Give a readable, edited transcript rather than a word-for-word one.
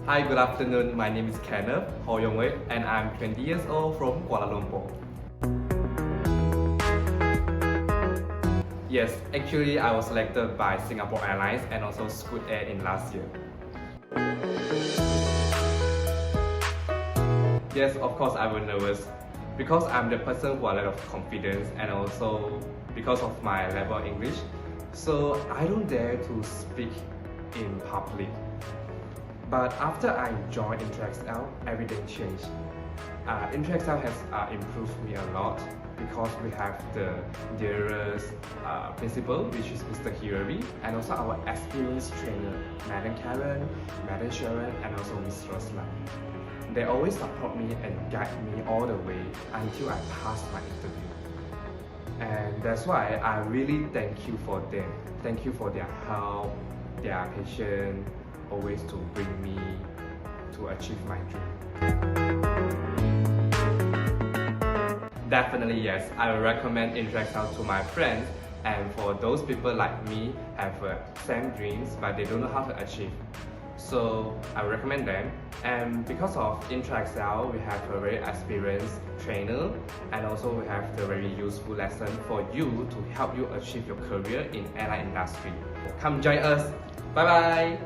Hi, good afternoon. My name is Kenneth Ho and I'm 20 years old from Kuala Lumpur. Yes, actually I was selected by Singapore Airlines and also Scoot Air in last year. Yes, of course I was nervous because I'm the person who has a lot of confidence and also because of my level of English. So I don't dare to speak in public. But after I joined InterXL, everything changed. InterXL has improved me a lot because we have the dearest principal, which is Mr. Hirari, and also our experienced trainer, Madam Karen, Madam Sharon, and also Miss Roslan. They always support me and guide me all the way until I pass my interview. And that's why I really thank you for them. Thank you for their help, their patience, always to bring me to achieve my dream. Definitely yes, I will recommend InterXL to my friends, and for those people like me have same dreams but they don't know how to achieve. So I will recommend them, and because of InterXL we have a very experienced trainer and also we have the very useful lesson for you to help you achieve your career in airline industry. Come join us. Bye bye.